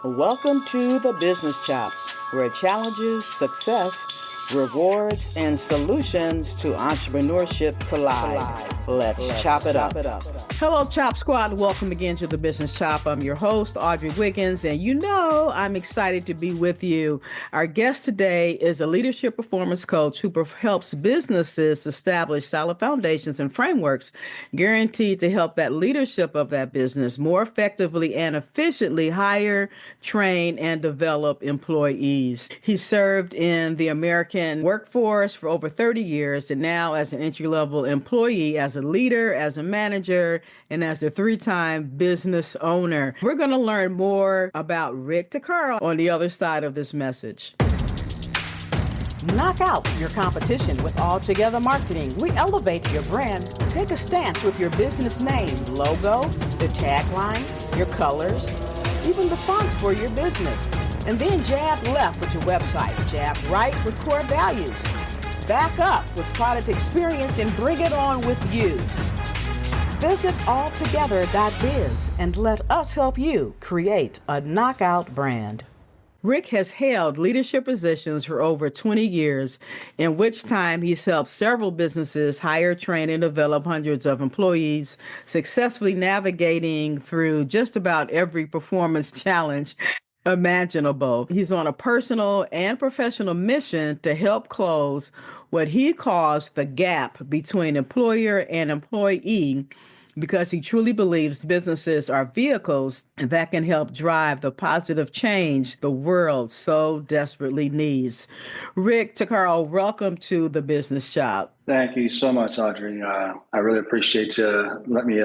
Welcome to the Business Chop, where challenges, success, rewards, and solutions to entrepreneurship collide. Let's chop it up. Hello, Chop Squad. Welcome again to the Business Chop. I'm your host, Audrey Wiggins, and you know I'm excited to be with you. Our guest today is a leadership performance coach who helps businesses establish solid foundations and frameworks guaranteed to help that leadership of that business more effectively and efficiently hire, train, and develop employees. He served in the American workforce for over 30 years, and now as an entry-level employee, as a leader, as a manager, and as a three-time business owner. We're going to learn more about Rick Tuquero on the other side of this message. Knock out your competition with Altogether Marketing. We elevate your brand. Take a stance with your business name, logo, the tagline, your colors, even the fonts for your business. And then jab left with your website. Jab right with core values. Back up with product experience and bring it on with you. Visit altogether.biz and let us help you create a knockout brand. Rick has held leadership positions for over 20 years, in which time he's helped several businesses hire, train, and develop hundreds of employees, successfully navigating through just about every performance challenge imaginable. He's on a personal and professional mission to help close what he calls the gap between employer and employee, because he truly believes businesses are vehicles that can help drive the positive change the world so desperately needs. Rick Tuquero, welcome to the Business Shop. Thank you so much, Audrey. I really appreciate you letting me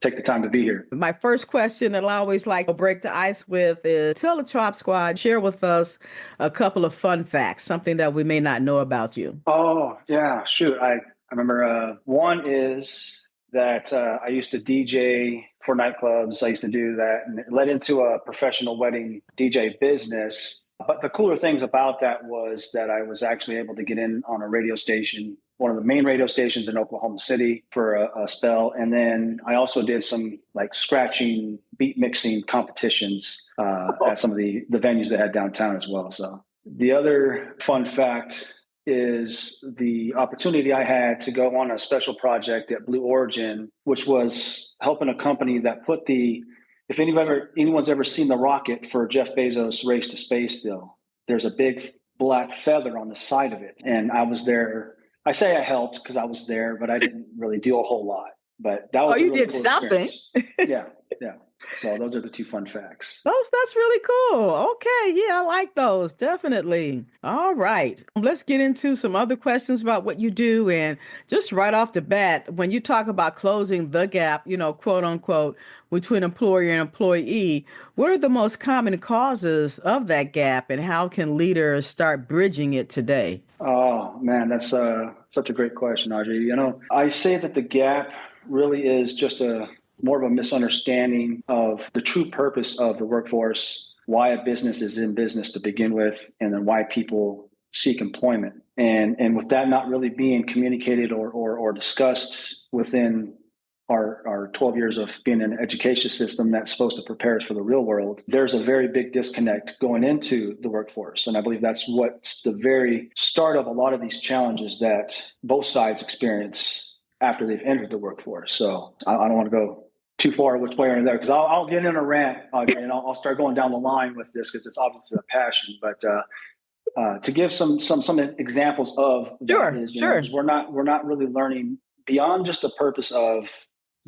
take the time to be here. My first question that I always like to break the ice with is tell the Chop Squad, share with us a couple of fun facts, something that we may not know about you. Oh, yeah, shoot. I remember one is that I used to DJ for nightclubs. I used to do that, and it led into a professional wedding DJ business. But the cooler things about that was that I was actually able to get in on a radio station, one of the main radio stations in Oklahoma City for a spell. And then I also did some like scratching, beat mixing competitions at some of the venues they had downtown as well. So the other fun fact is the opportunity I had to go on a special project at Blue Origin, which was helping a company that put if anyone's ever seen the rocket for Jeff Bezos' race to space still, there's a big black feather on the side of it. And I was there. I say I helped because I was there, but I didn't really do a whole lot. But that was you really did cool something. Yeah. So those are the two fun facts. That's really cool. Okay. Yeah, I like those. Definitely. All right. Let's get into some other questions about what you do. And just right off the bat, when you talk about closing the gap, quote unquote, between employer and employee, what are the most common causes of that gap and how can leaders start bridging it today? Oh, man, that's such a great question, Audrey. I say that the gap really is just more of a misunderstanding of the true purpose of the workforce, why a business is in business to begin with, and then why people seek employment. And with that not really being communicated or discussed within our 12 years of being in an education system that's supposed to prepare us for the real world, there's a very big disconnect going into the workforce. And I believe that's what's the very start of a lot of these challenges that both sides experience after they've entered the workforce. So I don't want to go too far which way or another, because I'll get in a rant, and I'll start going down the line with this because it's obviously a passion. But to give some examples of that Sure. We're not really learning beyond just the purpose of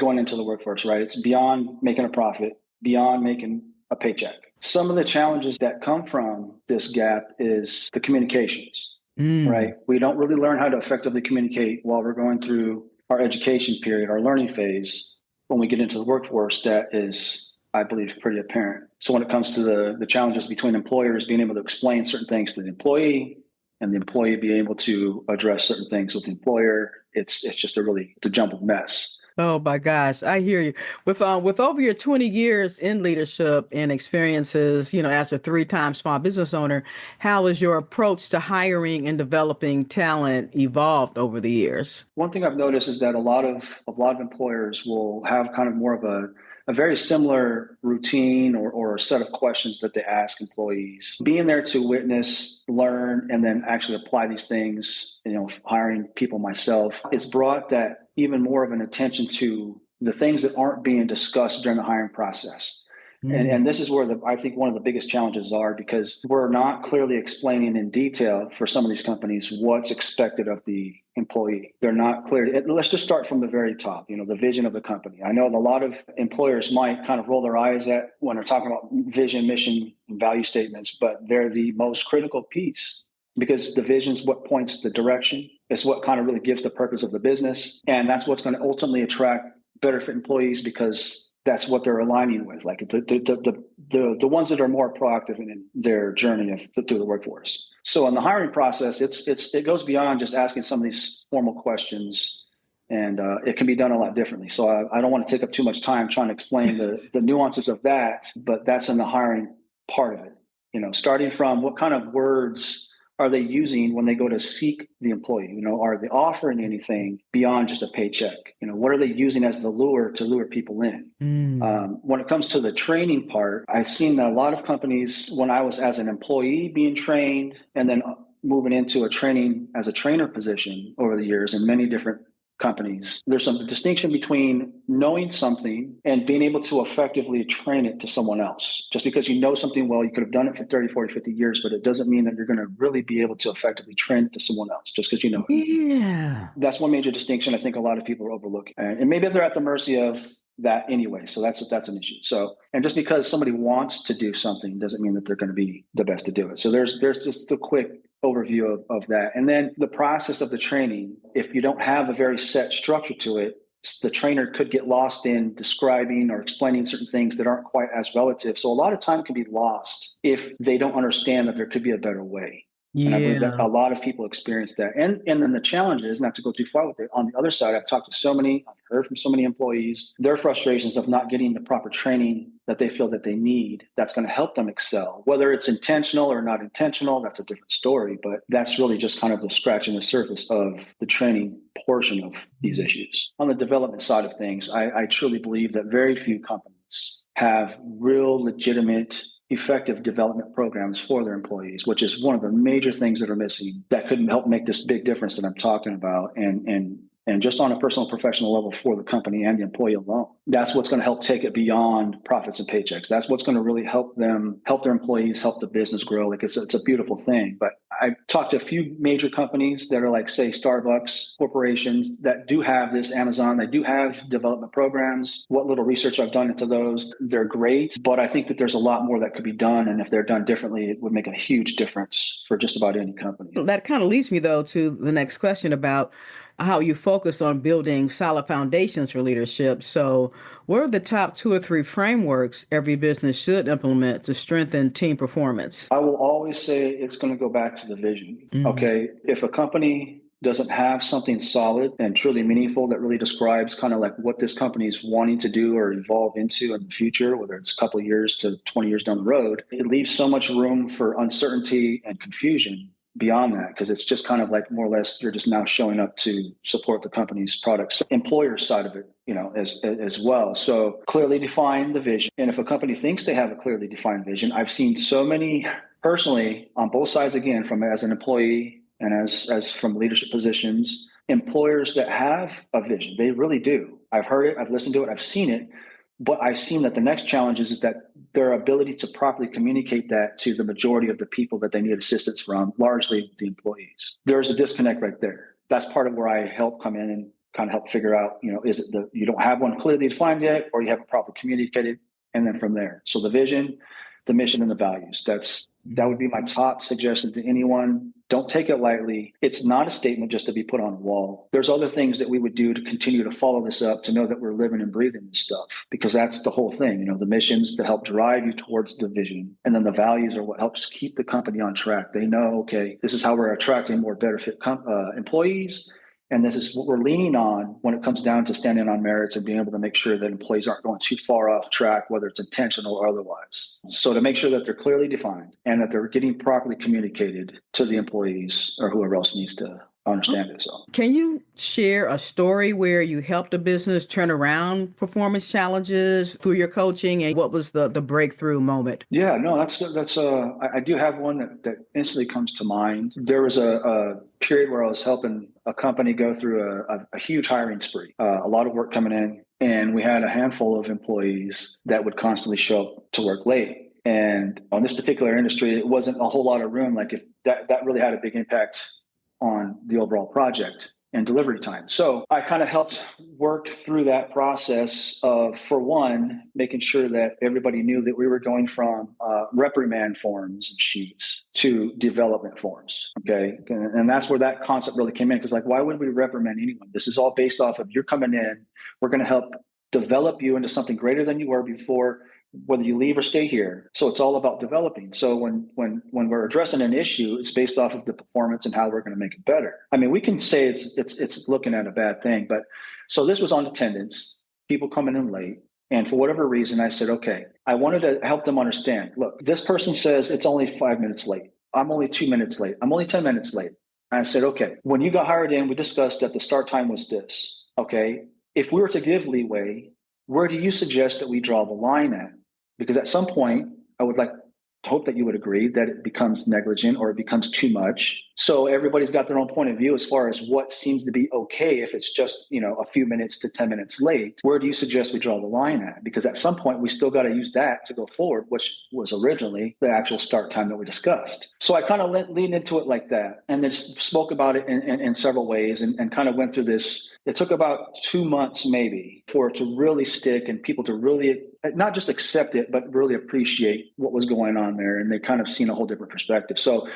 going into the workforce, right? It's beyond making a profit, beyond making a paycheck. Some of the challenges that come from this gap is the communications, right? We don't really learn how to effectively communicate while we're going through our education period, our learning phase. When we get into the workforce, that is, I believe, pretty apparent. So when it comes to the challenges between employers being able to explain certain things to the employee and the employee being able to address certain things with the employer, it's just a jumbled mess. Oh my gosh, I hear you. With over your 20 years in leadership and experiences, as a three-time small business owner, how has your approach to hiring and developing talent evolved over the years? One thing I've noticed is that a lot of employers will have kind of more of a a very similar routine or set of questions that they ask employees. Being there to witness, learn, and then actually apply these things, hiring people myself, it's brought that even more of an attention to the things that aren't being discussed during the hiring process. And this is where I think one of the biggest challenges are, because we're not clearly explaining in detail for some of these companies what's expected of the employee. They're not clear. Let's just start from the very top, the vision of the company. I know a lot of employers might kind of roll their eyes at when they're talking about vision, mission, and value statements, but they're the most critical piece, because the vision is what points the direction. It's what kind of really gives the purpose of the business. And that's what's going to ultimately attract better fit employees, because that's what they're aligning with, like the ones that are more proactive in their journey through the workforce. So in the hiring process, it goes beyond just asking some of these formal questions, and it can be done a lot differently. So I don't want to take up too much time trying to explain the nuances of that, but that's in the hiring part of it. Starting from what kind of words are they using when they go to seek the employee? Are they offering anything beyond just a paycheck? What are they using as the lure to lure people in? When it comes to the training part, I've seen that a lot of companies, when I was as an employee being trained and then moving into a training as a trainer position over the years in many different companies, there's some distinction between knowing something and being able to effectively train it to someone else. Just because you know something well, you could have done it for 30, 40, 50 years, but it doesn't mean that you're going to really be able to effectively train it to someone else just because you know it. Yeah. That's one major distinction I think a lot of people are overlooking. And maybe they're at the mercy of that anyway. So that's an issue. So, and just because somebody wants to do something doesn't mean that they're going to be the best to do it. So there's just a quick overview of that. And then the process of the training, if you don't have a very set structure to it, the trainer could get lost in describing or explaining certain things that aren't quite as relative. So a lot of time can be lost if they don't understand that there could be a better way. Yeah. And I believe that a lot of people experience that. And then the challenge is, not to go too far with it, on the other side, I've heard from so many employees, their frustrations of not getting the proper training that they feel that they need that's going to help them excel. Whether it's intentional or not intentional, that's a different story. But that's really just kind of the scratching the surface of the training portion of these issues. On the development side of things, I truly believe that very few companies have real, legitimate, effective development programs for their employees, which is one of the major things that are missing that could help make this big difference that I'm talking about. And just on a personal, professional level for the company and the employee alone, that's what's going to help take it beyond profits and paychecks. That's what's going to really help them, help their employees, help the business grow. Like it's a beautiful thing. But I talked to a few major companies that are like, say, Starbucks, corporations that do have this, Amazon, they do have development programs. What little research I've done into those, they're great. But I think that there's a lot more that could be done. And if they're done differently, it would make a huge difference for just about any company. That kind of leads me, though, to the next question about how you focus on building solid foundations for leadership. So what are the top 2 or 3 frameworks every business should implement to strengthen team performance? I will always say it's going to go back to the vision. Okay. If a company doesn't have something solid and truly meaningful that really describes kind of like what this company is wanting to do or evolve into in the future, whether it's a couple of years to 20 years down the road, it leaves so much room for uncertainty and confusion beyond that, because it's just kind of like more or less you're just now showing up to support the company's products, employer side of it, as well. So clearly define the vision. And if a company thinks they have a clearly defined vision, I've seen so many personally on both sides, again, from as an employee and as from leadership positions, employers that have a vision, they really do. I've heard it, I've listened to it, I've seen it. But I've seen that the next challenge is that their ability to properly communicate that to the majority of the people that they need assistance from, largely the employees. There's a disconnect right there. That's part of where I help come in and kind of help figure out, is it you don't have one clearly defined yet, or you haven't properly communicated, and then from there. So the vision, the mission, and the values. That would be my top suggestion to anyone. Don't take it lightly. It's not a statement just to be put on a wall. There's other things that we would do to continue to follow this up, to know that we're living and breathing this stuff, because that's the whole thing. The missions that help drive you towards the vision. And then the values are what helps keep the company on track. They know, okay, this is how we're attracting more better fit employees. And this is what we're leaning on when it comes down to standing on merits and being able to make sure that employees aren't going too far off track, whether it's intentional or otherwise. So to make sure that they're clearly defined and that they're getting properly communicated to the employees or whoever else needs to understand it. So, can you share a story where you helped a business turn around performance challenges through your coaching, and what was the breakthrough moment? yeah, no, I do have one that instantly comes to mind. There was a period where I was helping a company go through a huge hiring spree, a lot of work coming in, and we had a handful of employees that would constantly show up to work late. And on this particular industry, it wasn't a whole lot of room. Like if that really had a big impact on the overall project and delivery time. So I kind of helped work through that process of, for one, making sure that everybody knew that we were going from reprimand forms and sheets to development forms. Okay. And that's where that concept really came in. Because like, why would we reprimand anyone? This is all based off of you're coming in, we're going to help develop you into something greater than you were before, whether you leave or stay here. So it's all about developing. So when we're addressing an issue, it's based off of the performance and how we're going to make it better. I mean, we can say it's looking at a bad thing, but so this was on attendance, people coming in late. And for whatever reason, I said, okay, I wanted to help them understand, look, this person says it's only 5 minutes late. I'm only 2 minutes late. I'm only 10 minutes late. And I said, okay, when you got hired in, we discussed that the start time was this. Okay. If we were to give leeway, where do you suggest that we draw the line at? Because at some point, I would like to hope that you would agree that it becomes negligent or it becomes too much. So everybody's got their own point of view as far as what seems to be okay if it's just, a few minutes to 10 minutes late. Where do you suggest we draw the line at? Because at some point, we still got to use that to go forward, which was originally the actual start time that we discussed. So I kind of leaned into it like that and then spoke about it in several ways and kind of went through this. It took about 2 months maybe for it to really stick and people to really not just accept it, but really appreciate what was going on there. And they kind of seen a whole different perspective. So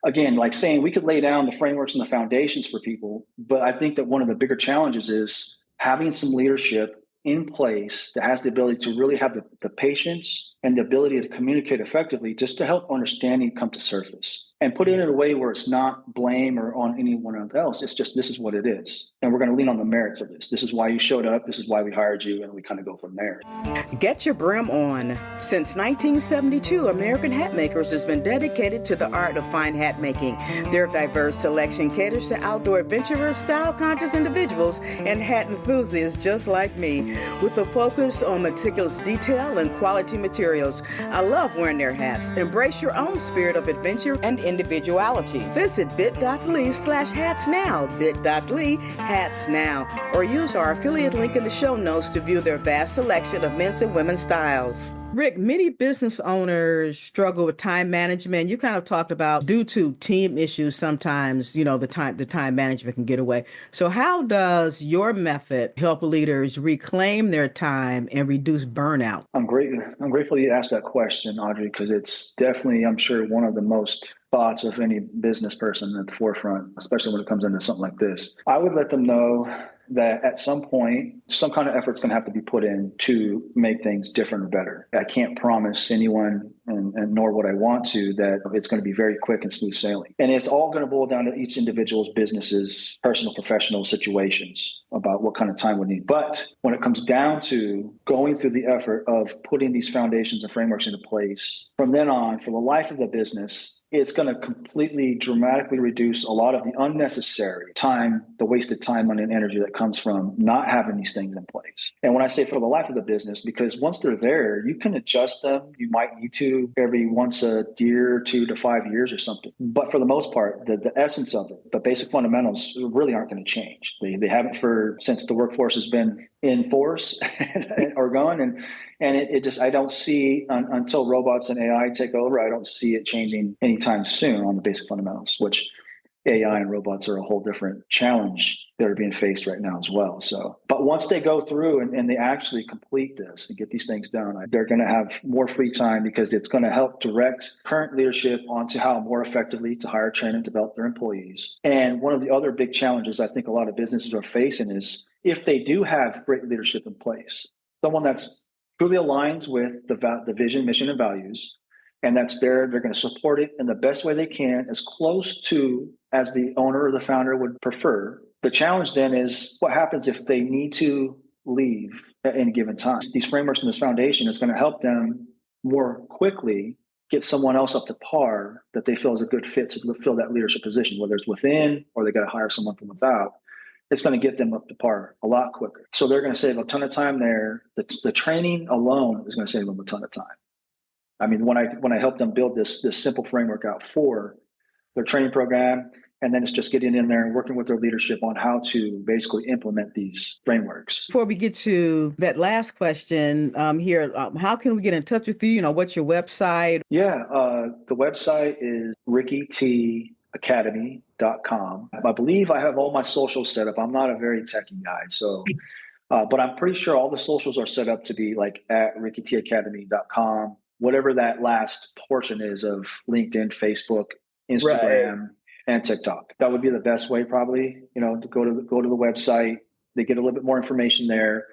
again, like saying we could lay down the frameworks and the foundations for people, but I think that one of the bigger challenges is having some leadership in place that has the ability to really have the patience and the ability to communicate effectively just to help understanding come to surface and put it in a way where it's not blame or on anyone else. It's just, this is what it is. And we're going to lean on the merits of this. This is why you showed up. This is why we hired you. And we kind of go from there. Get your brim on. Since 1972, American Hat Makers has been dedicated to the art of fine hat making. Their diverse selection caters to outdoor adventurers, style-conscious individuals, and hat enthusiasts just like me. With a focus on meticulous detail and quality materials, I love wearing their hats. Embrace your own spirit of adventure and individuality. Visit bit.ly/hats now, bit.ly/hats now, or use our affiliate link in the show notes to view their vast selection of men's and women's styles. Rick, many business owners struggle with time management. You kind of talked about due to team issues, sometimes, the time management can get away. So how does your method help leaders reclaim their time and reduce burnout? I'm grateful you asked that question, Audrey, because it's definitely, I'm sure, one of the most thoughts of any business person at the forefront, especially when it comes into something like this. I would let them know that at some point, some kind of effort's going to have to be put in to make things different or better. I can't promise anyone, and nor would I want to, that it's going to be very quick and smooth sailing. And it's all going to boil down to each individual's business's personal, professional situations about what kind of time we need. But when it comes down to going through the effort of putting these foundations and frameworks into place, from then on, for the life of the business, it's going to completely dramatically reduce a lot of the unnecessary time, the wasted time, money, and energy that comes from not having these things in place. And when I say for the life of the business, because once they're there, you can adjust them. You might need to every once a year, 2 to 5 years or something. But for the most part, the essence of it, the basic fundamentals really aren't going to change. They haven't since the workforce has been in force or gone. And it just, I don't see until robots and AI take over, I don't see it changing anytime soon on the basic fundamentals, which AI and robots are a whole different challenge that are being faced right now as well. So, but once they go through and they actually complete this and get these things done, they're going to have more free time because it's going to help direct current leadership onto how more effectively to hire, train, and develop their employees. And one of the other big challenges I think a lot of businesses are facing is if they do have great leadership in place, someone that's truly aligns with the vision, mission, and values, and that's there, they're going to support it in the best way they can, as close to as the owner or the founder would prefer. The challenge then is what happens if they need to leave at any given time. These frameworks and this foundation is going to help them more quickly get someone else up to par that they feel is a good fit to fill that leadership position, whether it's within or they got to hire someone from without, it's going to get them up to par a lot quicker. So they're going to save a ton of time there. The training alone is going to save them a ton of time. I mean, when I help them build this simple framework out for their training program, and then it's just getting in there and working with their leadership on how to basically implement these frameworks. Before we get to that last question here, how can we get in touch with you? You know, what's your website? Yeah, the website is rickytacademy.com. I believe I have all my socials set up. I'm not a very techie guy, so but I'm pretty sure all the socials are set up to be like at rickytacademy.com, whatever that last portion is of LinkedIn, Facebook, Instagram, right, and TikTok. That would be the best way, probably, to go to the website. They get a little bit more information there.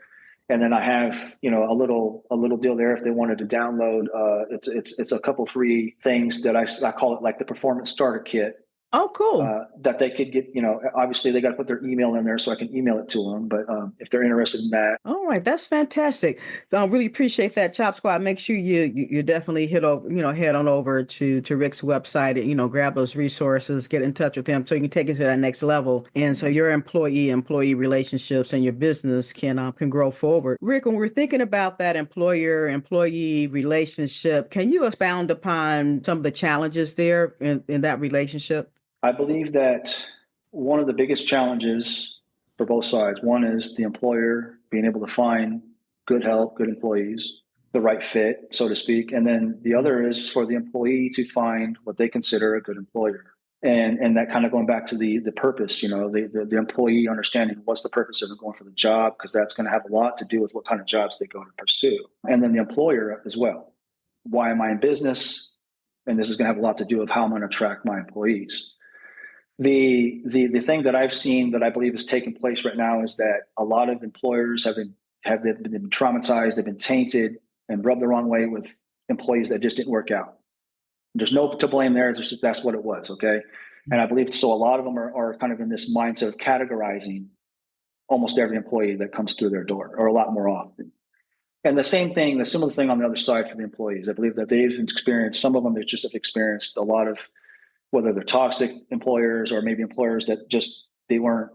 And then I have, a little deal there if they wanted to download. It's a couple free things that I call it like the Performance Starter Kit. Oh, cool. That they could get, obviously they got to put their email in there so I can email it to them. But if they're interested in that. All right. That's fantastic. So I really appreciate that, Chop Squad. Make sure you definitely head on over to Rick's website and, grab those resources, get in touch with him so you can take it to that next level. And so your employee relationships and your business can grow forward. Rick, when we're thinking about that employee relationship, can you expound upon some of the challenges there in that relationship? I believe that one of the biggest challenges for both sides, one is the employer being able to find good help, good employees, the right fit, so to speak. And then the other is for the employee to find what they consider a good employer. And that kind of going back to the purpose, the employee understanding what's the purpose of them going for the job, because that's going to have a lot to do with what kind of jobs they go to pursue. And then the employer as well. Why am I in business? And this is going to have a lot to do with how I'm going to attract my employees. The thing that I've seen that I believe is taking place right now is that a lot of employers have been traumatized, they've been tainted and rubbed the wrong way with employees that just didn't work out. There's no to blame there. That's what it was, okay? And I believe so. A lot of them are kind of in this mindset of categorizing almost every employee that comes through their door, or a lot more often. And the similar thing on the other side for the employees. I believe that they've experienced, some of them they just have experienced a lot of, whether they're toxic employers or maybe employers that just, they weren't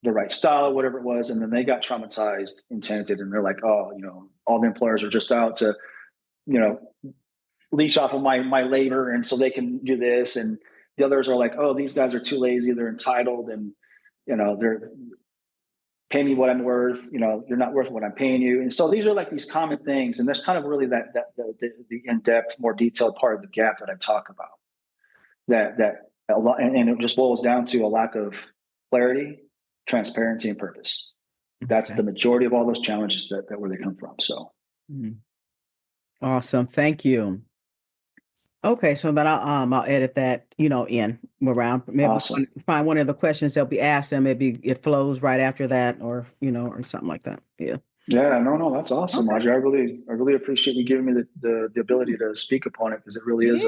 the right style or whatever it was. And then they got traumatized and tainted and they're like, oh, all the employers are just out to, leech off of my labor. And so they can do this. And the others are like, oh, these guys are too lazy. They're entitled. And, they're pay me what I'm worth. You're not worth what I'm paying you. And so these are like these common things. And that's kind of really the in-depth, more detailed part of the gap that I talk about. That a lot, and it just boils down to a lack of clarity, transparency, and purpose. That's the majority of all those challenges that where they come from. So, awesome, thank you. Okay, so then I'll edit that in around. Maybe awesome. Find one of the questions that'll be asked, and maybe it flows right after that, or or something like that. Yeah. Yeah, no, that's awesome, okay. Audrey. I really appreciate you giving me the ability to speak upon it, because it really is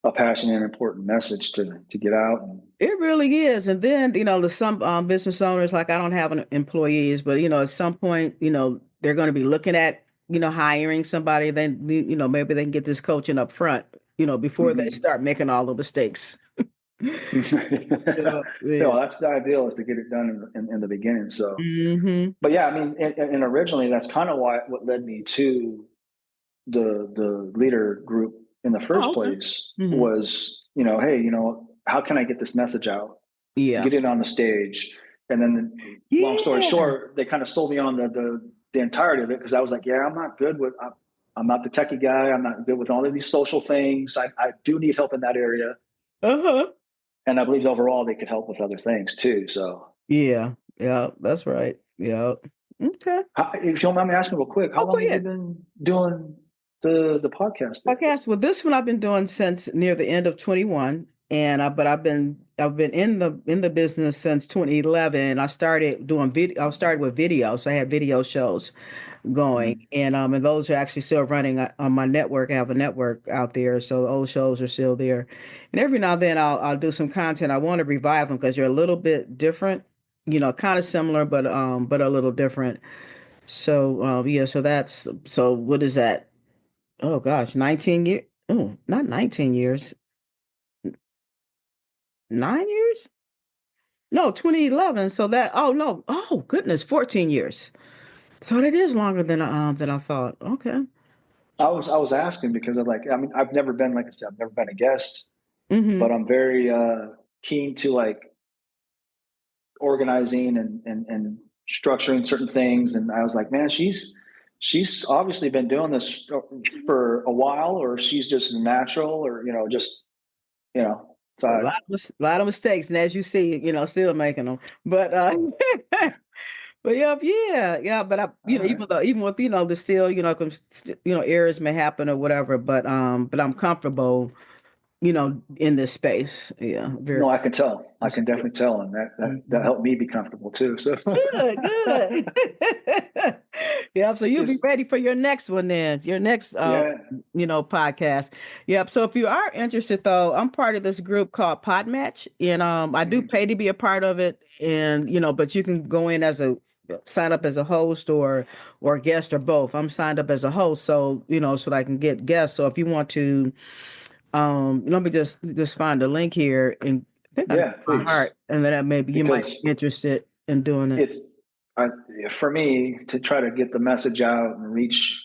a passionate and important message to get out. It really is. And then, some business owners, like I don't have employees, but, at some point, they're going to be looking at, hiring somebody, then, maybe they can get this coaching up front, before they start making all the mistakes. Yeah. That's the ideal, is to get it done in the beginning. So, but yeah, I mean, and originally that's kind of what led me to the leader group in the first place was, hey, how can I get this message out? Yeah. Get it on the stage. And then long story short, they kind of sold me on the entirety of it, because I was like, I'm not good with, I'm not the techie guy. I'm not good with all of these social things. I do need help in that area. And I believe overall they could help with other things too. So yeah, that's right. Yeah. Okay. If you don't mind me asking real quick, how long have you been doing the podcast? Well, this one I've been doing since near the end of 21, and but I've been in the business since 2011. I started doing video. I started with video, so I had video shows going, and those are actually still running on my network. I have a network out there, so those shows are still there. And every now and then I'll do some content. I want to revive them because you're a little bit different, kind of similar, but a little different. So so what is that? Oh gosh, 19 years. Oh, not 19 years. 9 years? No, 2011. So that, oh no, oh goodness, 14 years. So that is longer than I thought. Okay. I was asking because of like, I mean, I've never been, like I said, I've never been a guest, Mm-hmm. but I'm very keen to like organizing and structuring certain things. And I was like, man, she's obviously been doing this for a while, or she's just natural, or just you know. So A lot of mistakes, and as you see, still making them. But but yeah. But all right. even with the still, errors may happen or whatever. But I'm comfortable, in this space. Yeah, very. No, I can tell. I That's can good. definitely tell, and that Mhm. helped me be comfortable too. So Good, good. Yep. So you'll be is ready for your next one then, your next yeah. podcast. Yep. So if you are interested though, I'm part of this group called Podmatch, and I do Mhm. pay to be a part of it, and but you can go in as a sign up as a host or guest or both. I'm signed up as a host, so so that I can get guests. So if you want to let me just find a link here, and I think I know Yeah, my please, heart, and then maybe you might because be interested in doing it. it's I, for me to try to get the message out and reach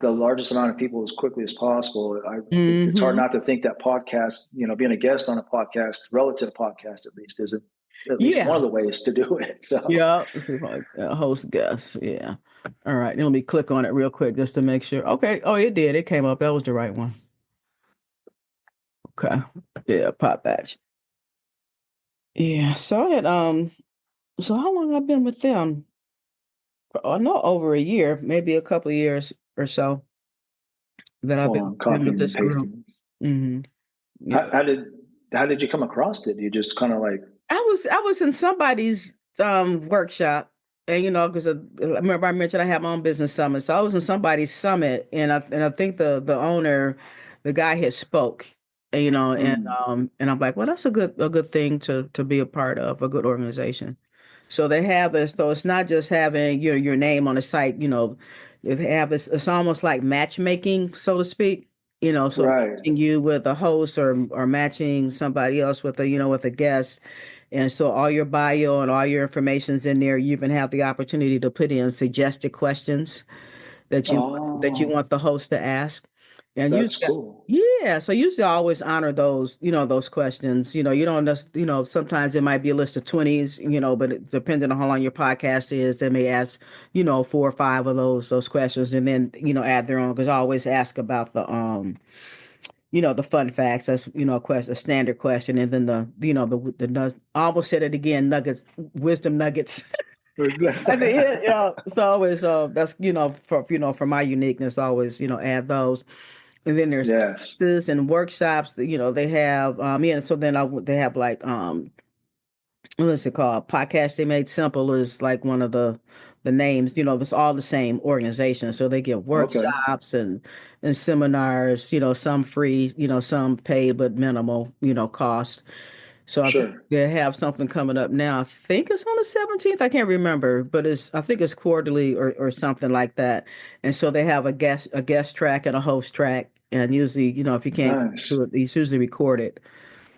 the largest amount of people as quickly as possible. It's hard Hmm. not to think that podcast, being a guest on a podcast, relative podcast at least, isn't at least one Yeah. of the ways to do it. So Yeah. Like, host guest. Yeah. All right. Let me click on it real quick just to make sure. Okay. Oh, it did. It came up. That was the right one. Okay. Yeah. Pop batch. Yeah. So I had so how long I've been with them? Oh, no, over a year, maybe a couple of years or so that I've hold been on, been with copying and this group. pasting. Hmm. How, how did how did you come across it? You just kind of like, I was in somebody's workshop, and because I remember I mentioned I had my own business summit, so I was in somebody's summit, and I think the owner, the guy had spoke, and, and mm, and I'm like, well, that's a good thing to be a part of, a good organization. So they have this, so it's not just having your name on the site, they have this. It's almost like matchmaking, so to speak. So right? matching you with a host or matching somebody else with a guest, and so all your bio and all your information's in there. You even have the opportunity to put in suggested questions that you Oh, want the host to ask. And that's usually, cool. yeah, so usually I always honor those questions. You don't just, sometimes it might be a list of 20s, but depending on how long your podcast is, they may ask, 4 or 5 of those questions, and then, add their own, because I always ask about the fun facts. That's a standard question, and then I almost said it again, nuggets, wisdom nuggets. At the end, yeah. So always, that's for my uniqueness, always add those, and then there's Yes. classes and workshops that they have. Yeah. So then they have like what is it called? Podcast They Made Simple is like one of the names. It's all the same organization. So they give Okay. workshops and seminars. Some free. Some paid but minimal. Cost. So I think Sure. they have something coming up now. I think it's on the 17th. I can't remember, but I think it's quarterly or something like that. And so they have a guest track and a host track. And usually, if you can't Nice. do it, it's usually recorded.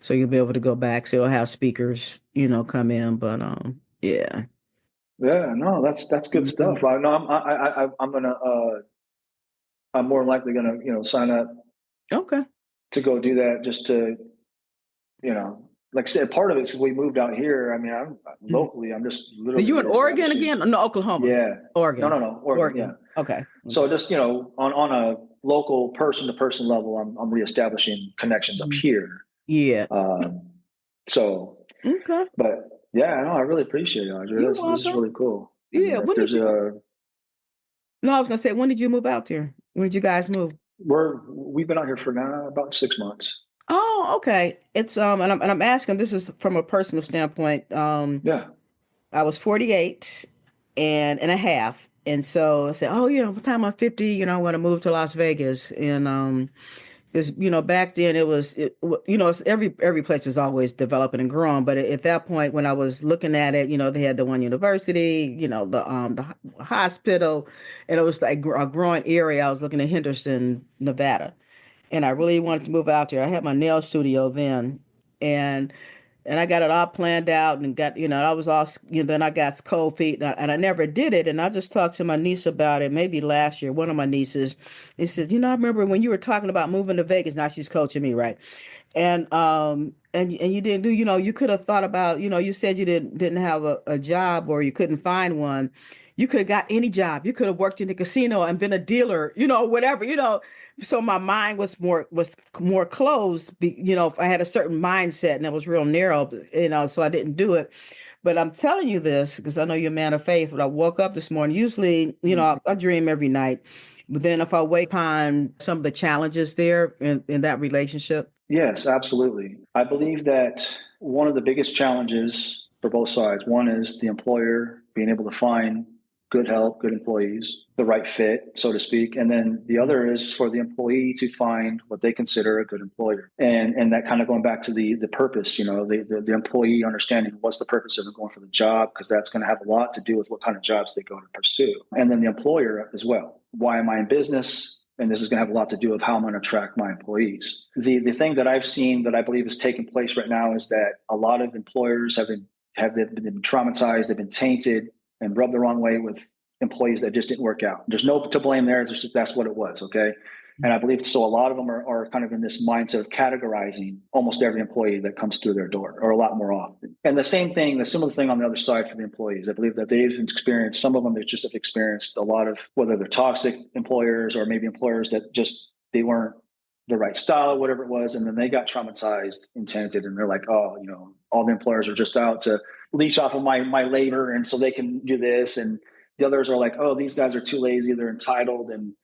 So you'll be able to go back. So it'll have speakers, come in. But yeah. Yeah. No, that's good Mhm. stuff. I know. I'm gonna. I'm more likely gonna sign up Okay. to go do that just to like I said, part of it is we moved out here. I mean, I'm Mhm. locally. I'm just Are literally you in Oregon reestablishing. again? No, Oklahoma. Yeah. No, Oregon. no, no. Oregon. Yeah. Oregon. Okay. So Okay. just on a local person to person level, I'm reestablishing connections up Mhm. here. Yeah. Um, so, Okay. but yeah, no, I really appreciate it, Audrey. You're This is welcome. really cool. I Yeah. mean, if When did there's you? a No, I was gonna say, when did you move out here? When did you guys move? we've been out here for now about 6 months. Oh, okay. It's and I'm asking, this is from a personal standpoint. Yeah. I was 48 and a half. And so I said, oh, by the time I'm 50, I'm gonna move to Las Vegas. And because back then it's every place is always developing and growing. But at that point, when I was looking at it, they had the one university, the hospital, and it was like a growing area. I was looking at Henderson, Nevada. and I really wanted to move out there. I had my nail studio then, and I got it all planned out and got, I was all, then I got cold feet and I never did it. And I just talked to my niece about it, maybe last year, one of my nieces, and said, I remember when you were talking about moving to Vegas. Now she's coaching me, right? And you didn't do, you could have thought about, you said you didn't have a job or you couldn't find one. You could have got any job. You could have worked in the casino and been a dealer, whatever, So my mind was more closed. If I had a certain mindset and it was real narrow, so I didn't do it. But I'm telling you this because I know you're a man of faith. When I woke up this morning, usually, I dream every night. But then if I wake upon some of the challenges there in that relationship. Yes, absolutely. I believe that one of the biggest challenges for both sides, one is the employer being able to find good help, good employees, the right fit, so to speak. And then the other is for the employee to find what they consider a good employer. And that kind of going back to the purpose, the employee understanding what's the purpose of them going for the job, because that's going to have a lot to do with what kind of jobs they go to pursue. And then the employer as well. Why am I in business? And this is going to have a lot to do with how I'm going to attract my employees. The thing that I've seen that I believe is taking place right now is that a lot of employers have been traumatized, they've been tainted and rubbed the wrong way with employees that just didn't work out. There's no to blame there. It's just, that's what it was. Okay. And I believe so. A lot of them are kind of in this mindset of categorizing almost every employee that comes through their door, or a lot more often. And the similar thing on the other side for the employees. I believe that they've experienced, some of them, they just have experienced a lot of, whether they're toxic employers or maybe employers that just, they weren't the right style or whatever it was. And then they got traumatized and tainted, and they're like, oh, all the employers are just out to leech off of my labor. And so they can do this. And the others are like, oh, these guys are too lazy. They're entitled. And,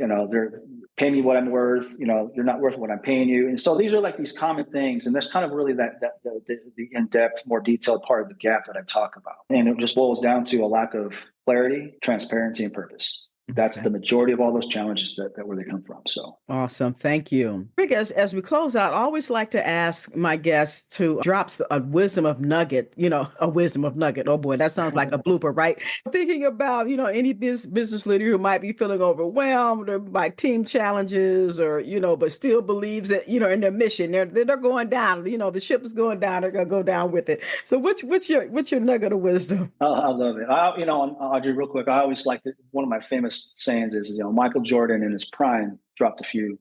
they're paying me what I'm worth. You're not worth what I'm paying you. And so these are like these common things. And that's kind of really the in-depth, more detailed part of the gap that I talk about. And it just boils down to a lack of clarity, transparency, and purpose. That's the majority of all those challenges that where they come from. So awesome. Thank you. Rick, as we close out, I always like to ask my guests to drop a wisdom of nugget, a wisdom of nugget. Oh boy, that sounds like a blooper, right? Thinking about, any business leader who might be feeling overwhelmed or by team challenges or, but still believes that, in their mission, they're going down, the ship is going down, they're going to go down with it. So what's your nugget of wisdom? I love it. Audrey, real quick, I always like one of my famous sayings is, Michael Jordan in his prime dropped he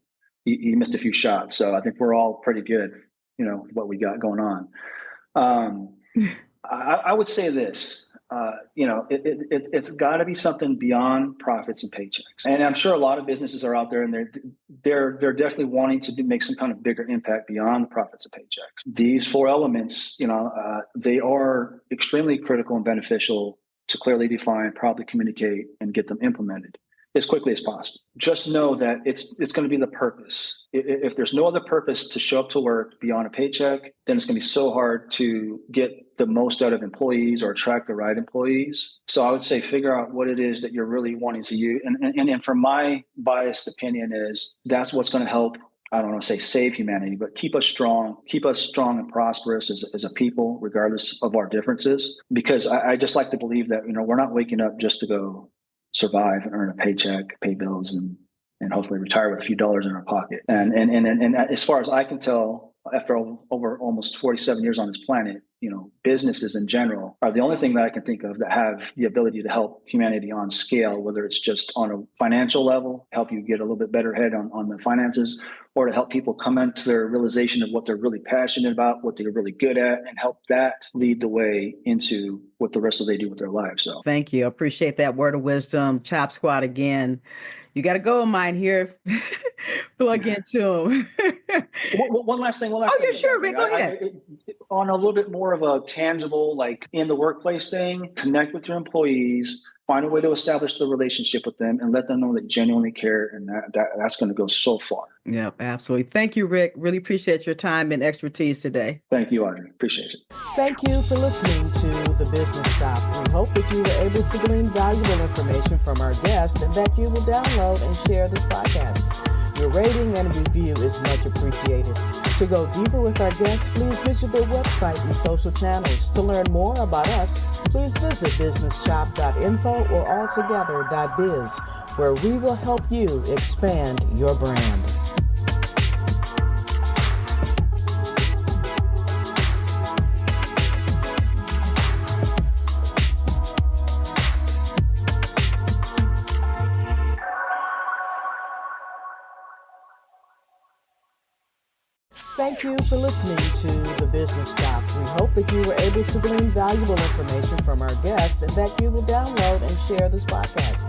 missed a few shots. So I think we're all pretty good, what we got going on. I would say this, it's got to be something beyond profits and paychecks. And I'm sure a lot of businesses are out there and they're definitely wanting to make some kind of bigger impact beyond the profits and paychecks. These four elements, they are extremely critical and beneficial to clearly define, properly communicate, and get them implemented as quickly as possible. Just know that it's going to be the purpose. If there's no other purpose to show up to work beyond a paycheck, then it's going to be so hard to get the most out of employees or attract the right employees. So I would say figure out what it is that you're really wanting to use. And from my biased opinion is that's what's going to help, I don't want to say save humanity, but keep us strong and prosperous as a people, regardless of our differences. Because I just like to believe that, we're not waking up just to go survive and earn a paycheck, pay bills, and hopefully retire with a few dollars in our pocket. And as far as I can tell, after over almost 47 years on this planet, businesses in general are the only thing that I can think of that have the ability to help humanity on scale, whether it's just on a financial level, help you get a little bit better head on the finances, or to help people come into their realization of what they're really passionate about, what they're really good at, and help that lead the way into what the rest of they do with their lives. So thank you. I appreciate that word of wisdom. Chop Squad again. You got to go of mine here. Plug into them. One last thing. Yeah, sure, Rick. Go ahead. On a little bit more of a tangible, like in the workplace thing, connect with your employees, find a way to establish the relationship with them and let them know that you genuinely care. And that's going to go so far. Yeah, absolutely. Thank you, Rick. Really appreciate your time and expertise today. Thank you, Audrey. Appreciate it. Thank you for listening to The Business Shop. We hope that you were able to glean valuable information from our guests and that you will download and share this podcast. Your rating and review is much appreciated. To go deeper with our guests, please visit their website and social channels. To learn more about us, please visit businessshop.info or altogether.biz, where we will help you expand your brand. Thank you for listening to The Business Chops. We hope that you were able to glean valuable information from our guest and that you will download and share this podcast.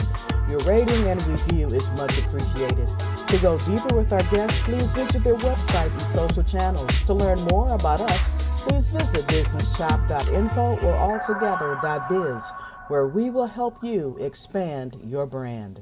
Your rating and review is much appreciated. To go deeper with our guests, please visit their website and social channels. To learn more about us, please visit businesschop.info or altogether.biz, where we will help you expand your brand.